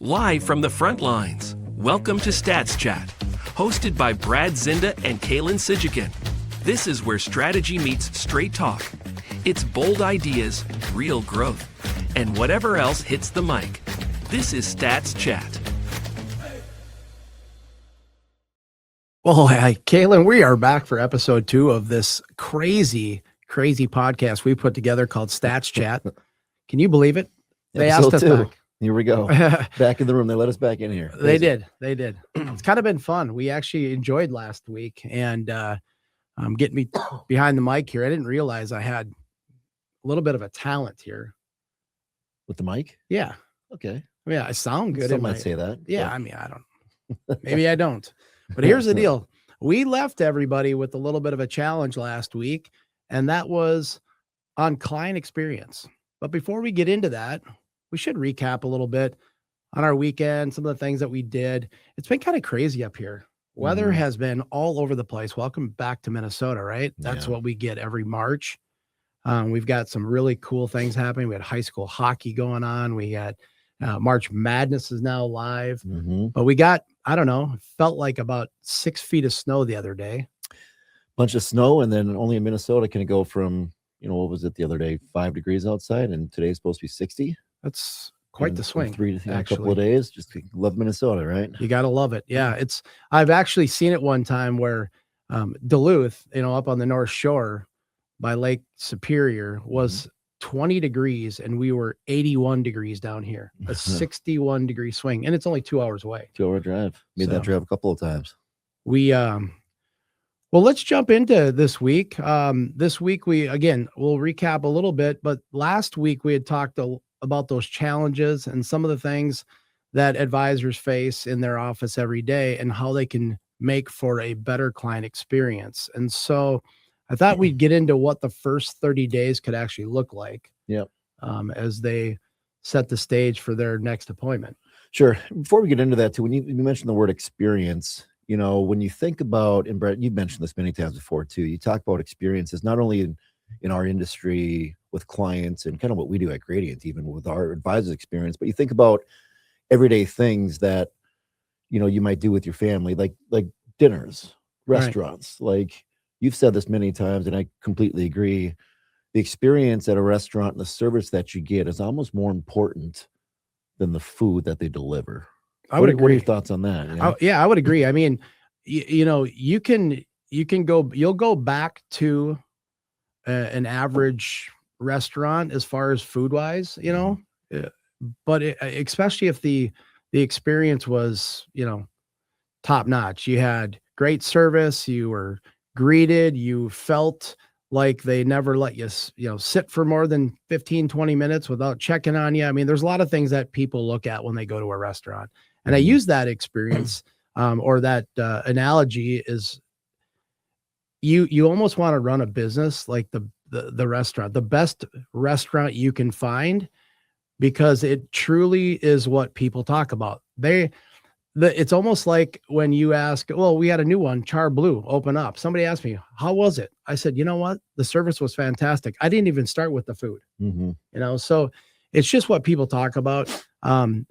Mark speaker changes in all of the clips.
Speaker 1: Live from the front lines, welcome to Stats Chat, hosted by Brad Zinda and Kalen Sigecan. This is where strategy meets straight talk. It's bold ideas, real growth, and whatever else hits the mic. This is Stats Chat.
Speaker 2: Well, hi, Kalen. We are back for episode 2 of this crazy podcast we put together called Stats Chat. Can you believe it? They asked us back.
Speaker 3: Here we go. Back in the room. They let us back in here.
Speaker 2: They did. It's kind of been fun. We actually enjoyed last week, and getting me behind the mic here. I didn't realize I had a little bit of a talent here.
Speaker 3: With the mic?
Speaker 2: Yeah.
Speaker 3: Okay.
Speaker 2: Yeah, I sound good.
Speaker 3: Some might say that.
Speaker 2: Yeah,
Speaker 3: but...
Speaker 2: I mean, I don't. Maybe I don't. But here's the deal. We left everybody with a little bit of a challenge last week, and that was on client experience. But before we get into that, we should recap a little bit on our weekend, some of the things that we did. It's been kind of crazy up here. Weather has been all over the place. Welcome back to Minnesota, right? That's what we get every March. We've got some really cool things happening. We had high school hockey going on. We had March Madness is now live. But we got, I don't know, felt like about 6 feet of snow the other day.
Speaker 3: Bunch of snow, and then only in Minnesota can it go from, what was it the other day, 5 degrees outside, and today's supposed to be 60.
Speaker 2: That's quite the swing.
Speaker 3: A couple of days. Just love Minnesota, right?
Speaker 2: You got to love it. Yeah. I've actually seen it one time where Duluth, up on the North Shore by Lake Superior was 20 degrees, and we were 81 degrees down here, a 61 degree swing. And it's only 2 hours away.
Speaker 3: 2-hour drive. Made that drive a couple of times.
Speaker 2: Well, let's jump into this week. This week we'll recap a little bit, but last week we had talked about those challenges and some of the things that advisors face in their office every day and how they can make for a better client experience. And so I thought we'd get into what the first 30 days could actually look like. As they set the stage for their next appointment. Sure.
Speaker 3: Before we get into that too, when you mentioned the word experience, when you think about, and Brett, you've mentioned this many times before too, you talk about experiences, not only in our industry with clients and kind of what we do at Gradient, even with our advisors experience, but you think about everyday things that, you might do with your family, like dinners, restaurants, like you've said this many times, and I completely agree. The experience at a restaurant and the service that you get is almost more important than the food that they deliver.
Speaker 2: I would agree.
Speaker 3: What are your thoughts on that?
Speaker 2: I would agree. I mean, you'll go back to an average restaurant as far as food wise, but especially if the experience was, top notch. You had great service. You were greeted. You felt like they never let you, sit for more than 15, 20 minutes without checking on you. I mean, there's a lot of things that people look at when they go to a restaurant. And I use that experience or that analogy is you almost want to run a business like the restaurant, the best restaurant you can find, because it truly is what people talk about. It's almost like when you ask, well, we had a new one, Char Blue, open up. Somebody asked me, how was it? I said, you know what? The service was fantastic. I didn't even start with the food, so it's just what people talk about.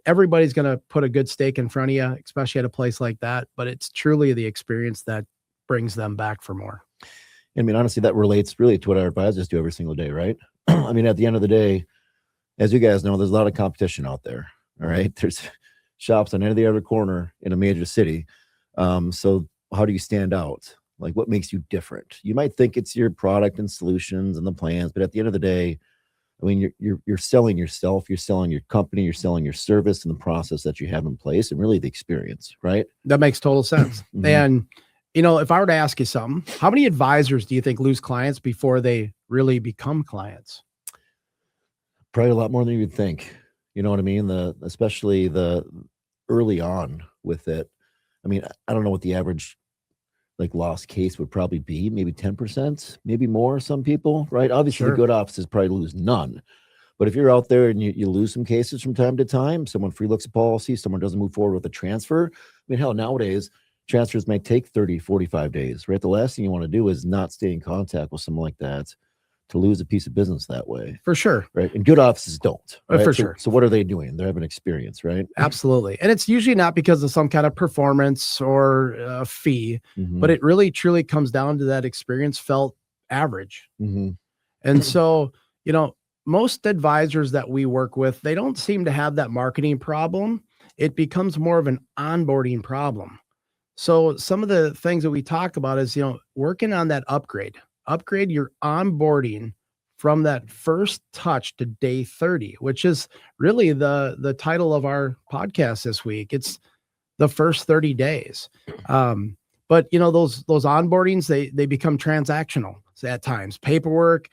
Speaker 2: Everybody's going to put a good steak in front of you, especially at a place like that, but it's truly the experience that brings them back for more.
Speaker 3: I mean, honestly, that relates really to what our advisors do every single day, right? I mean, at the end of the day, as you guys know, there's a lot of competition out there. All right. There's shops on every other corner in a major city. So how do you stand out? Like, what makes you different? You might think it's your product and solutions and the plans, but at the end of the day, I mean, you're selling yourself, you're selling your company, you're selling your service and the process that you have in place, and really the experience, right?
Speaker 2: That makes total sense. And, if I were to ask you something, how many advisors do you think lose clients before they really become clients?
Speaker 3: Probably a lot more than you would think. You know what I mean? Especially the early on with it. I mean, I don't know what the average lost case would probably be, maybe 10%, maybe more, some people, right? Obviously the good offices probably lose none. But if you're out there and you lose some cases from time to time, someone free looks a policy, someone doesn't move forward with a transfer. I mean, hell, nowadays transfers may take 30, 45 days, right? The last thing you want to do is not stay in contact with someone like that to lose a piece of business that way.
Speaker 2: For sure.
Speaker 3: Right. And good offices don't. Right?
Speaker 2: For
Speaker 3: so,
Speaker 2: sure.
Speaker 3: So what are they doing? They're having experience, right?
Speaker 2: Absolutely. And it's usually not because of some kind of performance or fee, but it really truly comes down to that experience felt average. And so, you know, most advisors that we work with, they don't seem to have that marketing problem. It becomes more of an onboarding problem. So some of the things that we talk about is, you know, working on that upgrade your onboarding from that first touch to day 30, which is really the title of our podcast this week. It's the first 30 days. But you know, those onboardings, they become transactional at times, paperwork,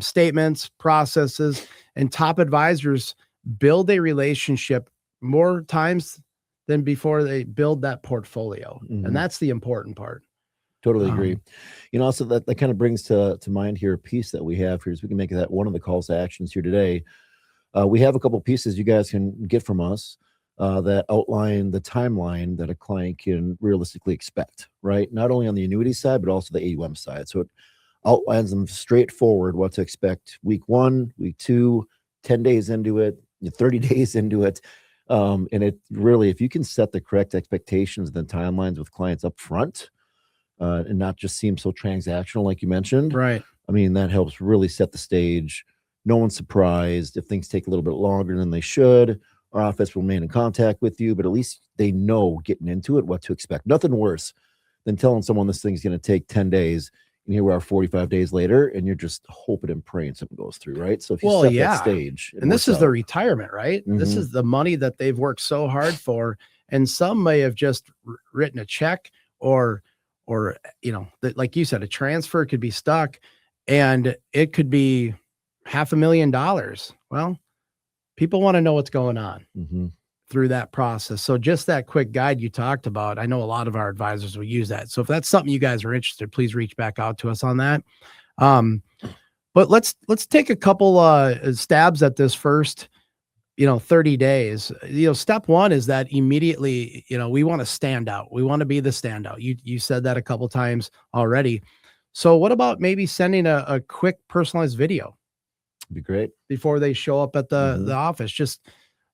Speaker 2: statements, processes, and top advisors build a relationship more times than before they build that portfolio. And that's the important part.
Speaker 3: Totally agree. You know, also that kind of brings to mind here a piece that we have here, is we can make that one of the calls to actions here today. We have a couple pieces you guys can get from us that outline the timeline that a client can realistically expect, right? Not only on the annuity side, but also the AUM side. So it outlines them straightforward what to expect week 1, week 2, 10 days into it, 30 days into it. And it really, if you can set the correct expectations and the timelines with clients up front, and not just seem so transactional, like you mentioned.
Speaker 2: Right.
Speaker 3: I mean, that helps really set the stage. No one's surprised if things take a little bit longer than they should. Our office will remain in contact with you, but at least they know getting into it what to expect. Nothing worse than telling someone this thing's going to take 10 days, and here we are 45 days later, and you're just hoping and praying something goes through, right? So if you set that stage.
Speaker 2: And this is the retirement, right? This is the money that they've worked so hard for. And some may have just written a check or you know, like you said, a transfer could be stuck and it could be $500,000. Well, people want to know what's going on through that process. So just that quick guide you talked about, I know a lot of our advisors will use that. So if that's something you guys are interested, please reach back out to us on that. But let's take a couple stabs at this first, you know, 30 days. You know, step 1 is that immediately, you know, we want to stand out. We want to be the standout. You said that a couple times already. So what about maybe sending a quick personalized video?
Speaker 3: Be great.
Speaker 2: Before they show up at the office. Just,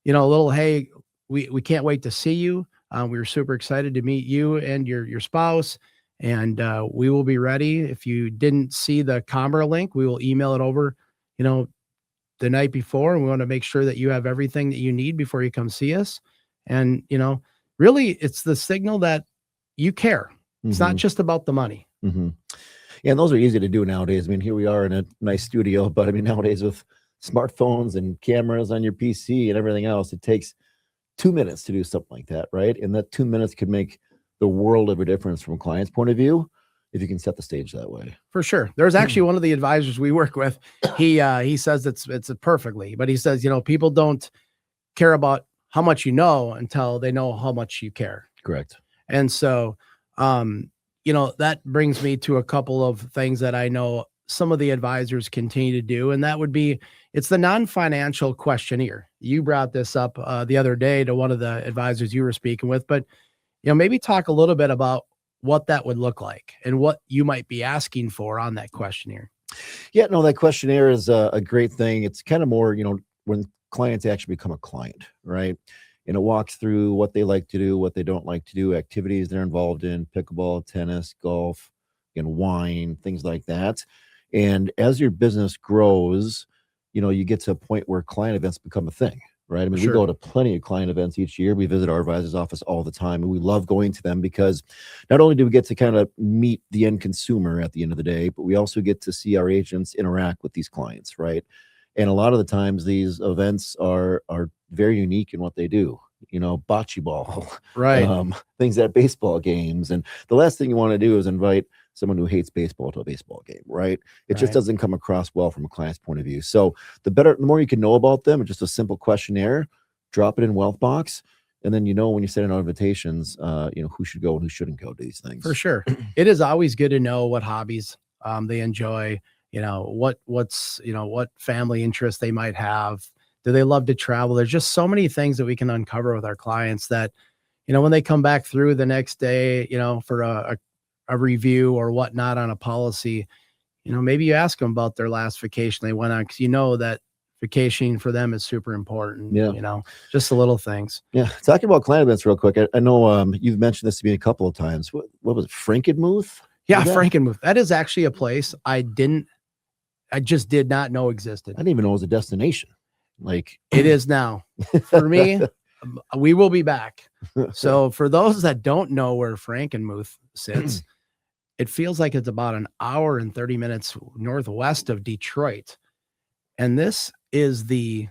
Speaker 2: you know, a little, hey, we can't wait to see you. We were super excited to meet you and your spouse. And we will be ready. If you didn't see the Commerce link, we will email it over, you know, the night before, and we want to make sure that you have everything that you need before you come see us. And, you know, really it's the signal that you care. It's not just about the money.
Speaker 3: Yeah, and those are easy to do nowadays. I mean, here we are in a nice studio, but I mean, nowadays with smartphones and cameras on your PC and everything else, it takes 2 minutes to do something like that, right? And that 2 minutes could make the world of a difference from a client's point of view, if you can set the stage that way.
Speaker 2: For sure. There's actually one of the advisors we work with. He says it's perfectly, but he says, you know, people don't care about how much you know until they know how much you care.
Speaker 3: Correct.
Speaker 2: And so, you know, that brings me to a couple of things that I know some of the advisors continue to do. And that would be, it's the non-financial questionnaire. You brought this up the other day to one of the advisors you were speaking with, but, you know, maybe talk a little bit about what that would look like and what you might be asking for on that questionnaire.
Speaker 3: Yeah, no, that questionnaire is a great thing. It's kind of more, you know, when clients actually become a client, right? And it walks through what they like to do, what they don't like to do, activities they're involved in, pickleball, tennis, golf, and wine, things like that. And as your business grows, you know, you get to a point where client events become a thing, right? I mean, we go to plenty of client events each year. We visit our advisor's office all the time, and we love going to them because not only do we get to kind of meet the end consumer at the end of the day, but we also get to see our agents interact with these clients, right? And a lot of the times these events are very unique in what they do. You know, bocce ball,
Speaker 2: right?
Speaker 3: Things at baseball games. And the last thing you want to do is invite someone who hates baseball to a baseball game, right? It just doesn't come across well from a client's point of view. So the more you can know about them, just a simple questionnaire, drop it in Wealth Box. And then, you know, when you send out invitations, you know, who should go and who shouldn't go to these things.
Speaker 2: For sure. It is always good to know what hobbies they enjoy, you know, what's, you know, what family interests they might have. Do they love to travel? There's just so many things that we can uncover with our clients that, you know, when they come back through the next day, you know, for a review or whatnot on a policy, maybe you ask them about their last vacation they went on, because you know that vacationing for them is super important.
Speaker 3: Yeah.
Speaker 2: Just the little things.
Speaker 3: Yeah. Talking about client events real quick. I know you've mentioned this to me a couple of times. What was it? Frankenmuth?
Speaker 2: Yeah, Frankenmuth. That is actually a place I just did not know existed.
Speaker 3: I didn't even know it was a destination. Like
Speaker 2: it is now. For me, we will be back. So for those that don't know where Frankenmuth sits, it feels like it's about an hour and 30 minutes northwest of Detroit. And this is the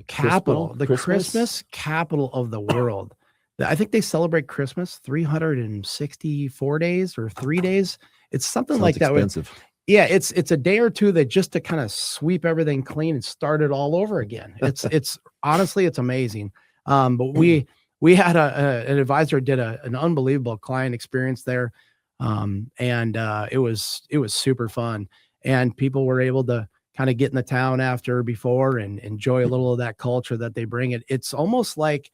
Speaker 2: capital, the Christmas capital of the world. I think they celebrate Christmas 364 days or 3 days. It's something
Speaker 3: Sounds
Speaker 2: like that.
Speaker 3: Expensive.
Speaker 2: Yeah, it's a day or two that just to kind of sweep everything clean and start it all over again. It's honestly, it's amazing. But we had an advisor did an unbelievable client experience there. And it was super fun, and people were able to kind of get in the town before and enjoy a little of that culture that they bring. It's almost like,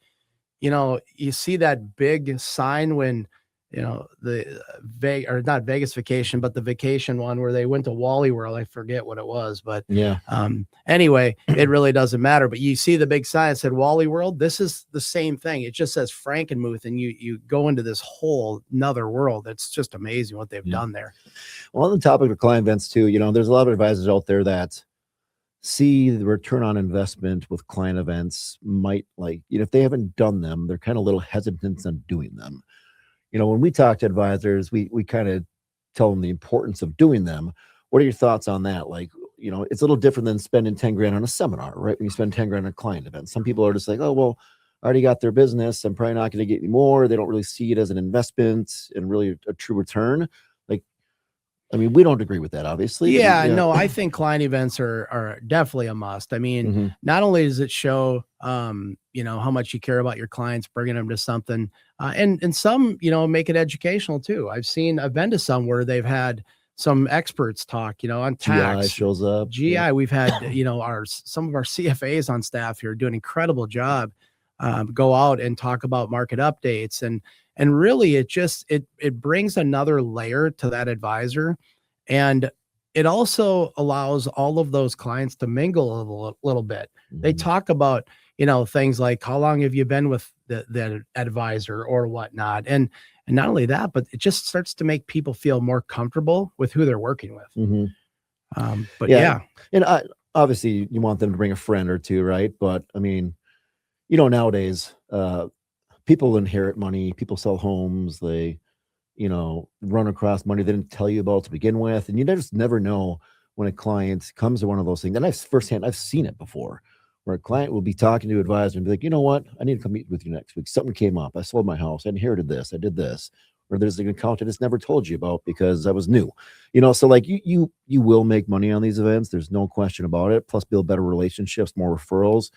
Speaker 2: you see that big sign when, the not Vegas Vacation, but the vacation one where they went to Wally World. I forget what it was, but
Speaker 3: yeah.
Speaker 2: Anyway, it really doesn't matter, but you see the big sign that said Wally World. This is the same thing. It just says Frankenmuth, and you go into this whole another world. It's just amazing what they've done there.
Speaker 3: Well, on the topic of client events too, there's a lot of advisors out there that see the return on investment with client events might if they haven't done them, they're kind of a little hesitant on doing them. When we talk to advisors, we kind of tell them the importance of doing them. What are your thoughts on that? It's a little different than spending 10 grand on a seminar, right? When you spend 10 grand on a client event, some people are just like, oh, well, I already got their business. I'm probably not going to get any more. They don't really see it as an investment and really a true return. We don't agree with that, obviously.
Speaker 2: Yeah, no, I think client events are definitely a must. Not only does it show, how much you care about your clients, bringing them to something, and some, make it educational too. I've been to some where they've had some experts talk, on tax.
Speaker 3: GI shows up.
Speaker 2: GI, we've had, some of our CFAs on staff here do an incredible job, go out and talk about market updates, and really it brings another layer to that advisor. And it also allows all of those clients to mingle a little bit. They talk about, things like how long have you been with the advisor or whatnot. And not only that, but it just starts to make people feel more comfortable with who they're working with. But yeah.
Speaker 3: And obviously you want them to bring a friend or two, right? But nowadays, people inherit money, people sell homes, they, run across money they didn't tell you about to begin with. And you just never know when a client comes to one of those things. And I've seen it before, where a client will be talking to an advisor and be like, you know what, I need to come meet with you next week. Something came up. I sold my house. I inherited this. I did this. Or there's an account I just never told you about because I was new. So you will make money on these events. There's no question about it. Plus build better relationships, more referrals.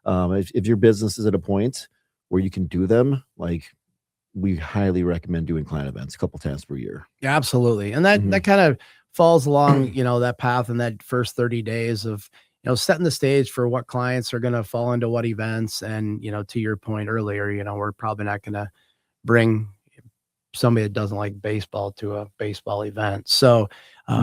Speaker 3: If your business is at a point where you can do them, we highly recommend doing client events a couple times per year.
Speaker 2: Yeah, absolutely. And that kind of falls along, that path in that first 30 days of, setting the stage for what clients are going to fall into what events. And, to your point earlier, we're probably not going to bring somebody that doesn't like baseball to a baseball event. So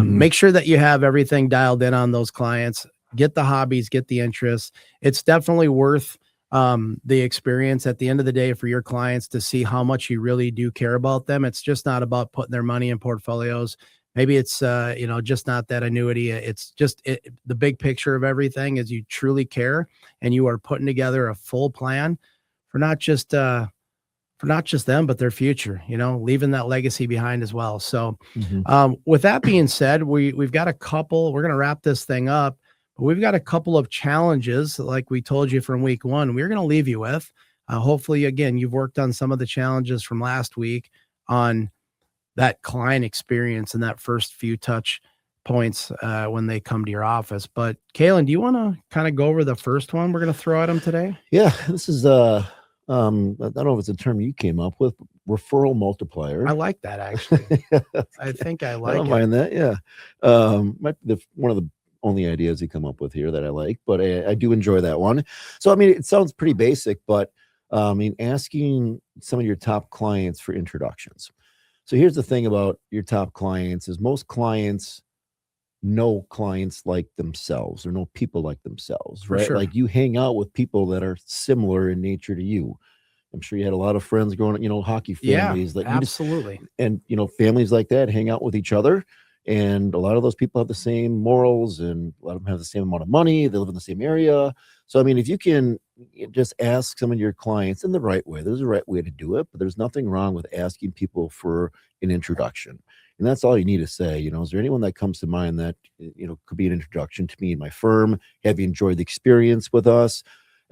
Speaker 2: make sure that you have everything dialed in on those clients, get the hobbies, get the interests. It's definitely worth the experience at the end of the day for your clients to see how much you really do care about them. It's just not about putting their money in portfolios. Maybe it's, just not that annuity. It's just the big picture of everything is you truly care and you are putting together a full plan for not just them, but their future, leaving that legacy behind as well. So with that being said, we've got a couple, we're going to wrap this thing up. We've got a couple of challenges, like we told you from week one, we're going to leave you with. Hopefully, again, you've worked on some of the challenges from last week on that client experience and that first few touch points when they come to your office. But Kalen, do you want to kind of go over the first one we're going to throw at them today?
Speaker 3: Yeah, this is I don't know if it's a term you came up with, referral multiplier.
Speaker 2: I like that, actually. I think I like it.
Speaker 3: I don't mind that. Yeah. Might be one of the only ideas you come up with here that I like, but I do enjoy that one. So, it sounds pretty basic, but asking some of your top clients for introductions. So here's the thing about your top clients is most clients know clients like themselves or know people like themselves,
Speaker 2: For
Speaker 3: right?
Speaker 2: sure.
Speaker 3: Like you hang out with people that are similar in nature to you. I'm sure you had a lot of friends growing up, hockey families that you just,
Speaker 2: Absolutely.
Speaker 3: and families like that hang out with each other. And a lot of those people have the same morals, and a lot of them have the same amount of money. They live in the same area. So, I mean, if you can just ask some of your clients in the right way, there's a right way to do it, but there's nothing wrong with asking people for an introduction. And that's all you need to say. Is there anyone that comes to mind that, could be an introduction to me and my firm? Have you enjoyed the experience with us?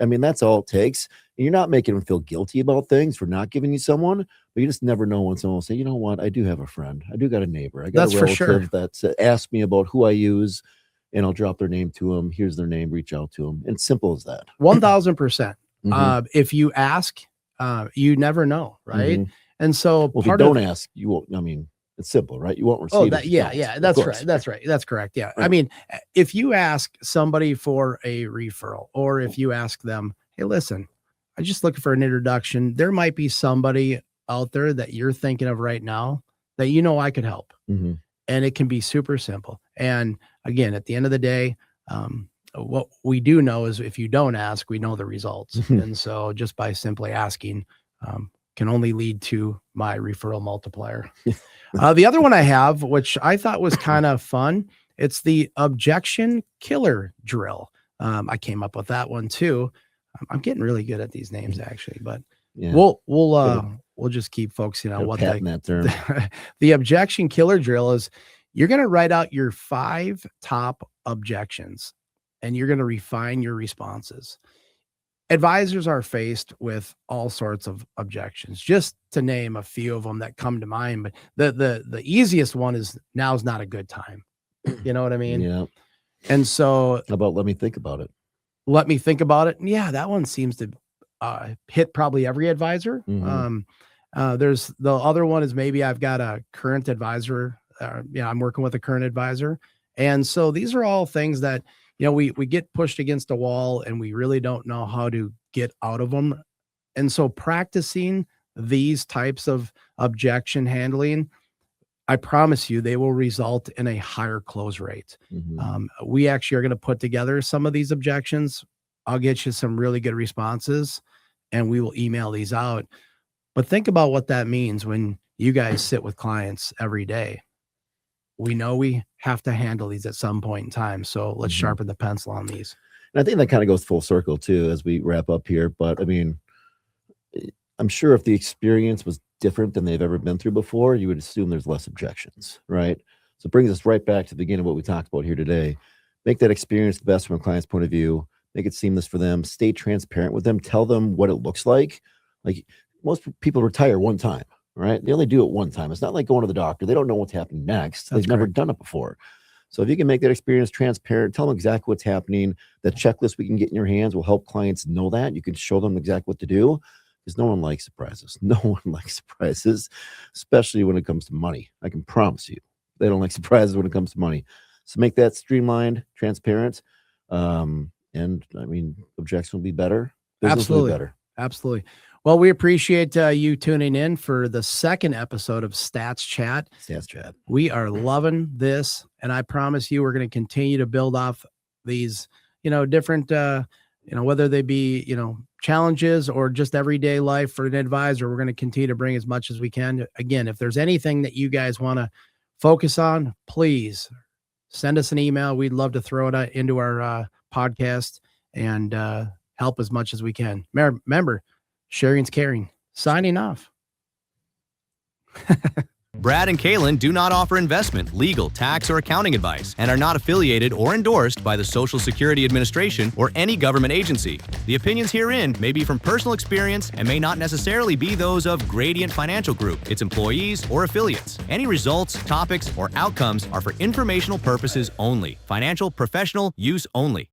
Speaker 3: I mean, that's all it takes. And you're not making them feel guilty about things for not giving you someone, but you just never know when someone will say, you know what, I do have a friend. I do got a neighbor. I got
Speaker 2: That's
Speaker 3: a
Speaker 2: for sure.
Speaker 3: relative that's asked me about who I use, and I'll drop their name to them. Here's their name. Reach out to them. And simple as that.
Speaker 2: 1000%.
Speaker 3: Mhm.
Speaker 2: If you ask, you never know. Right.
Speaker 3: Mhm.
Speaker 2: And so
Speaker 3: Well, if you don't ask, you won't. I mean, it's simple, right? You won't receive.
Speaker 2: Oh,
Speaker 3: if
Speaker 2: that,
Speaker 3: you
Speaker 2: yeah,
Speaker 3: don't,
Speaker 2: yeah,
Speaker 3: of
Speaker 2: that's
Speaker 3: course.
Speaker 2: right. That's right. That's correct. Yeah. I
Speaker 3: Right.
Speaker 2: mean, if you ask somebody for a referral, or if you ask them, hey, listen, I'm just looking for an introduction, there might be somebody out there that you're thinking of right now that I could help.
Speaker 3: Mhm.
Speaker 2: And it can be super simple. And again, at the end of the day, what we do know is if you don't ask, we know the results. And so just by simply asking, can only lead to my referral multiplier. The other one I have, which I thought was kind of fun, it's the objection killer drill. I came up with that one too. I'm getting really good at these names actually, but
Speaker 3: Yeah.
Speaker 2: we'll just keep focusing on what
Speaker 3: patent that term.
Speaker 2: the objection killer drill is. You're going to write out your 5 top objections, and you're going to refine your responses. Advisors are faced with all sorts of objections, just to name a few of them that come to mind. But the easiest one is now's not a good time. You know what I mean?
Speaker 3: Yeah.
Speaker 2: And so
Speaker 3: How about let me think about it?
Speaker 2: let me think about it. Yeah, that one seems to hit probably every advisor.
Speaker 3: Mhm.
Speaker 2: There's the other one is maybe I've got a current advisor. I'm working with a current advisor. And so these are all things that, we get pushed against a wall and we really don't know how to get out of them. And so practicing these types of objection handling, I promise you, they will result in a higher close rate.
Speaker 3: Mhm.
Speaker 2: We actually are going to put together some of these objections. I'll get you some really good responses and we will email these out. But think about what that means when you guys sit with clients every day. We know we have to handle these at some point in time. So let's
Speaker 3: Mhm.
Speaker 2: sharpen the pencil on these.
Speaker 3: And I think that kind of goes full circle too as we wrap up here. But I mean, I'm sure if the experience was different than they've ever been through before, you would assume there's less objections, right? So it brings us right back to the beginning of what we talked about here today. Make that experience the best from a client's point of view. Make it seamless for them. Stay transparent with them. Tell them what it looks like. Like most people retire one time, right? They only do it one time. It's not like going to the doctor. They don't know what's happening next.
Speaker 2: That's
Speaker 3: They've never
Speaker 2: correct.
Speaker 3: done it before. So if you can make that experience transparent, tell them exactly what's happening. The checklist we can get in your hands will help clients know that. You can show them exactly what to do because no one likes surprises. No one likes surprises, especially when it comes to money. I can promise you they don't like surprises when it comes to money. So make that streamlined, transparent. And I mean, objection will be better. Business will be
Speaker 2: Absolutely.
Speaker 3: better.
Speaker 2: Absolutely. Well, we appreciate you tuning in for the second episode of Stats Chat.
Speaker 3: Stats Chat.
Speaker 2: We are loving this. And I promise you, we're going to continue to build off these, different, whether they be, challenges or just everyday life for an advisor. We're going to continue to bring as much as we can. Again, if there's anything that you guys want to focus on, please send us an email. We'd love to throw it into our podcast and help as much as we can. Remember, sharing's caring. Signing off.
Speaker 4: Brad and Kalen do not offer investment, legal, tax, or accounting advice and are not affiliated or endorsed by the Social Security Administration or any government agency. The opinions herein may be from personal experience and may not necessarily be those of Gradient Financial Group, its employees, or affiliates. Any results, topics, or outcomes are for informational purposes only. Financial professional use only.